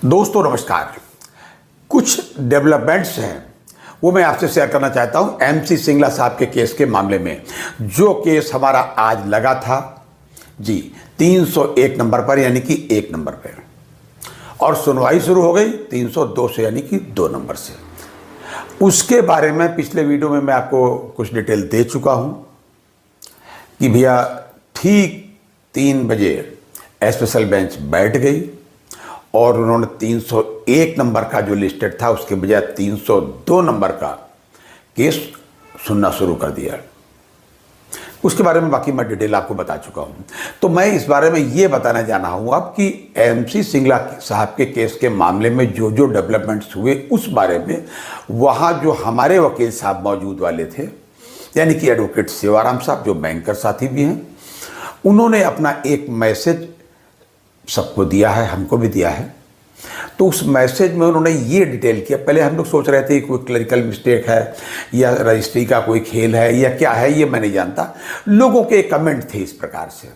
दोस्तों नमस्कार। कुछ डेवलपमेंट्स हैं वो मैं आपसे शेयर करना चाहता हूं एमसी सिंगला साहब के केस के मामले में। जो केस हमारा आज लगा था जी 301 नंबर पर यानी कि 1 नंबर पर, और सुनवाई शुरू हो गई 302 से यानी कि 2 नंबर से। उसके बारे में पिछले वीडियो में मैं आपको कुछ डिटेल दे चुका हूं कि भैया ठीक 3 बजे स्पेशल बेंच बैठ गई और उन्होंने 301 नंबर का जो लिस्टेड था उसके बजाय 302 नंबर का केस सुनना शुरू कर दिया। उसके बारे में बाकी मैं डिटेल आपको बता चुका हूं। तो मैं इस बारे में ये बताने जाना हूं अब कि एमसी सिंगला साहब के केस के मामले में जो जो डेवलपमेंट्स हुए उस बारे में वहां जो हमारे वकील साहब मौजूद वाले थे यानी कि एडवोकेट सेवाराम साहब जो बैंकर साथी भी हैं, उन्होंने अपना एक मैसेज सबको दिया है, हमको भी दिया है। तो उस मैसेज में उन्होंने ये डिटेल किया। पहले हम लोग सोच रहे थे कोई क्लरिकल मिस्टेक है या रजिस्ट्री का कोई खेल है या क्या है, ये मैं नहीं जानता। लोगों के कमेंट थे इस प्रकार से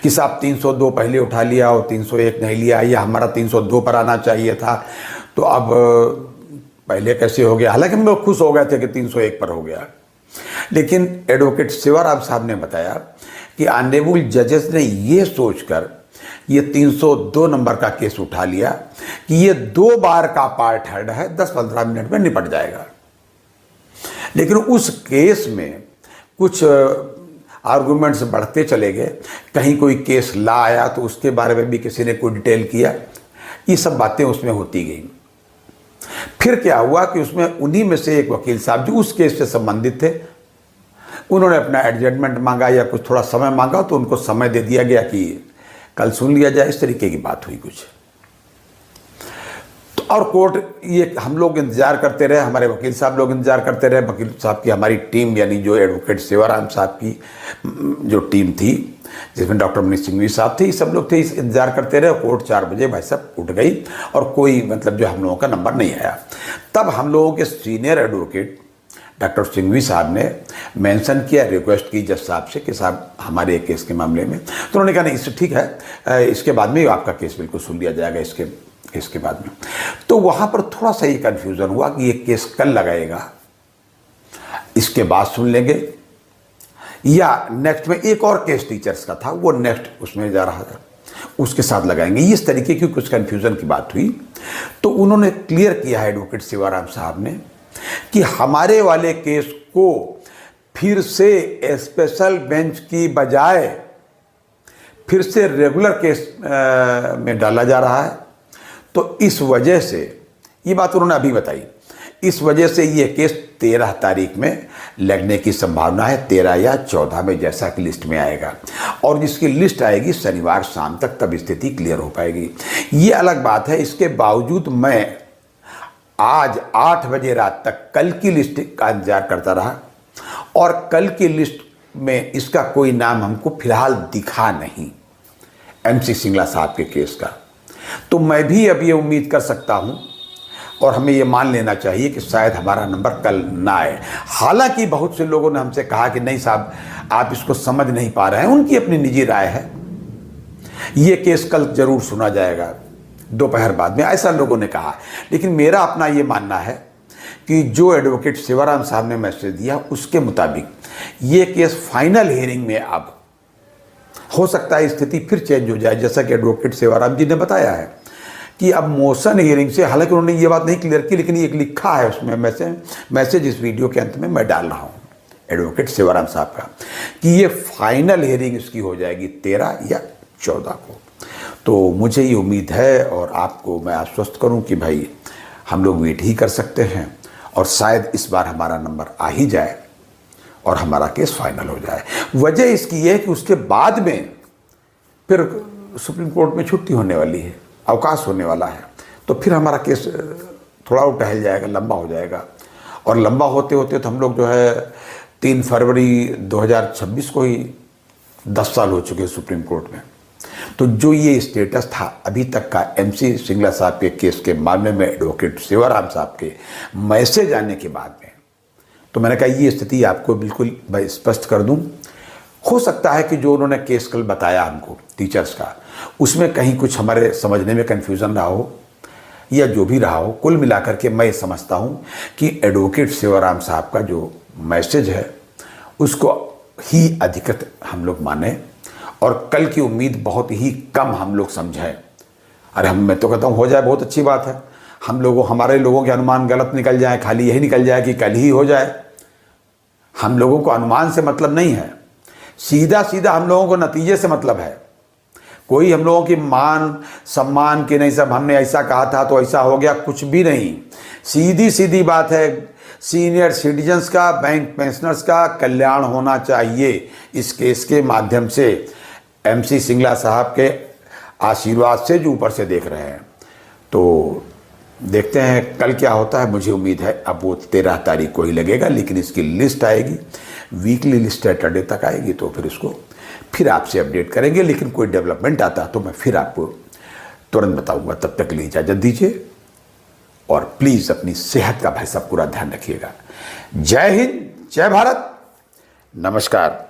कि साहब 302 पहले उठा लिया और 301 नहीं लिया, या हमारा 302 पर आना चाहिए था तो अब पहले कैसे हो गया। हालांकि हम लोग खुश हो गए थे कि 301 पर हो गया, लेकिन एडवोकेट सेवाराम साहब ने बताया कि ऑनरेबल जजेस ने ये सोचकर ये 302 नंबर का केस उठा लिया कि ये 2 बार का पार्ट हेड है, 10-15 मिनट में निपट जाएगा। लेकिन उस केस में कुछ आर्गुमेंट्स बढ़ते चले गए। कहीं कोई केस ला आया तो उसके बारे में भी किसी ने कोई डिटेल किया। ये सब बातें उसमें होती गई। फिर क्या हुआ कि उसमें उन्हीं में से एक वकील साहब जो उस केस से संबंधित थे, उन्होंने अपना एडजस्टमेंट मांगा या कुछ थोड़ा समय मांगा, तो उनको समय दे दिया गया कि कल सुन लिया जाए। इस तरीके की बात हुई कुछ। तो और कोर्ट ये हम लोग इंतजार करते रहे, हमारे वकील साहब लोग इंतजार करते रहे, वकील साहब की हमारी टीम यानी जो एडवोकेट सेवाराम साहब की जो टीम थी जिसमें डॉक्टर मनीष सिंघवी साहब थे, सब लोग थे, इंतजार करते रहे। कोर्ट 4 बजे भाई साहब उठ गई और कोई जो हम लोगों का नंबर नहीं आया। तब हम लोगों के सीनियर एडवोकेट डॉक्टर सिंघवी साहब ने मेंशन किया, रिक्वेस्ट की जज साहब से कि साहब हमारे केस के मामले में। तो उन्होंने कहा नहीं इससे ठीक है, इसके बाद में आपका केस बिल्कुल सुन लिया जाएगा इसके केस के बाद में। तो वहाँ पर थोड़ा सा ये कन्फ्यूज़न हुआ कि ये केस कल लगाएगा, इसके बाद सुन लेंगे, या नेक्स्ट में एक और केस टीचर्स का था वो नेक्स्ट उसमें जा रहा था उसके साथ लगाएंगे। इस तरीके की कुछ कन्फ्यूज़न की बात हुई। तो उन्होंने क्लियर किया है एडवोकेट सेवाराम साहब ने कि हमारे वाले केस को फिर से स्पेशल बेंच की बजाय फिर से रेगुलर केस में डाला जा रहा है। तो इस वजह से ये बात उन्होंने अभी बताई, इस वजह से ये केस 13 तारीख में लगने की संभावना है, 13 या 14 में जैसा कि लिस्ट में आएगा। और जिसकी लिस्ट आएगी शनिवार शाम तक, तब स्थिति क्लियर हो पाएगी। ये अलग बात है। इसके बावजूद मैं आज 8 बजे रात तक कल की लिस्ट का इंतजार करता रहा और कल की लिस्ट में इसका कोई नाम हमको फिलहाल दिखा नहीं एमसी सिंगला साहब के केस का। तो मैं भी अब ये उम्मीद कर सकता हूं और हमें ये मान लेना चाहिए कि शायद हमारा नंबर कल ना आए। हालांकि बहुत से लोगों ने हमसे कहा कि नहीं साहब आप इसको समझ नहीं पा रहे हैं, उनकी अपनी निजी राय है, ये केस कल जरूर सुना जाएगा दोपहर बाद में, ऐसा लोगों ने कहा। लेकिन मेरा अपना ये मानना है कि जो एडवोकेट सेवाराम साहब ने मैसेज दिया उसके मुताबिक ये केस फाइनल हियरिंग में अब हो सकता है स्थिति फिर चेंज हो जाए, जैसा कि एडवोकेट सेवाराम जी ने बताया है कि अब मोशन हियरिंग से, हालांकि उन्होंने ये बात नहीं क्लियर की, लेकिन ये लिखा है उसमें मैसेज इस वीडियो के अंत में मैं डाल रहा हूँ एडवोकेट सेवाराम साहब का, कि ये फाइनल हियरिंग इसकी हो जाएगी 13 या 14 को। तो मुझे ये उम्मीद है और आपको मैं आश्वस्त करूं कि भाई हम लोग वेट ही कर सकते हैं और शायद इस बार हमारा नंबर आ ही जाए और हमारा केस फाइनल हो जाए। वजह इसकी है कि उसके बाद में फिर सुप्रीम कोर्ट में छुट्टी होने वाली है, अवकाश होने वाला है, तो फिर हमारा केस थोड़ा और टहल जाएगा, लंबा हो जाएगा। और लंबा होते होते तो हम लोग 3 फरवरी 2026 को ही 10 साल हो चुके सुप्रीम कोर्ट में। तो जो ये स्टेटस था अभी तक का एमसी सिंगला साहब के केस के मामले में एडवोकेट सेवाराम साहब के मैसेज आने के बाद में, तो मैंने कहा ये स्थिति आपको बिल्कुल मैं स्पष्ट कर दूं। हो सकता है कि जो उन्होंने केस कल बताया हमको टीचर्स का, उसमें कहीं कुछ हमारे समझने में कन्फ्यूज़न रहा हो, या जो भी रहा हो, कुल मिलाकर के मैं समझता हूँ कि एडवोकेट सेवाराम साहब का जो मैसेज है उसको ही अधिकृत हम लोग माने और कल की उम्मीद बहुत ही कम हम लोग समझें। अरे मैं तो कहता हूँ हो जाए बहुत अच्छी बात है, हमारे लोगों के अनुमान गलत निकल जाए, खाली यही निकल जाए कि कल ही हो जाए। हम लोगों को अनुमान से मतलब नहीं है, सीधा सीधा हम लोगों को नतीजे से मतलब है। कोई हम लोगों की मान सम्मान की नहीं, सब हमने ऐसा कहा था तो ऐसा हो गया, कुछ भी नहीं। सीधी सीधी बात है, सीनियर सिटीजन्स का, बैंक पेंशनर्स का कल्याण होना चाहिए इस केस के माध्यम से, MC सिंगला साहब के आशीर्वाद से जो ऊपर से देख रहे हैं। तो देखते हैं कल क्या होता है। मुझे उम्मीद है अब वो 13 तारीख को ही लगेगा, लेकिन इसकी लिस्ट आएगी, वीकली लिस्ट सैटरडे तक आएगी, तो फिर उसको फिर आपसे अपडेट करेंगे। लेकिन कोई डेवलपमेंट आता तो मैं फिर आपको तुरंत बताऊंगा। तब तक के लिए इजाज़त दीजिए और प्लीज़ अपनी सेहत का भाई साहब पूरा ध्यान रखिएगा। जय हिंद, जय भारत, नमस्कार।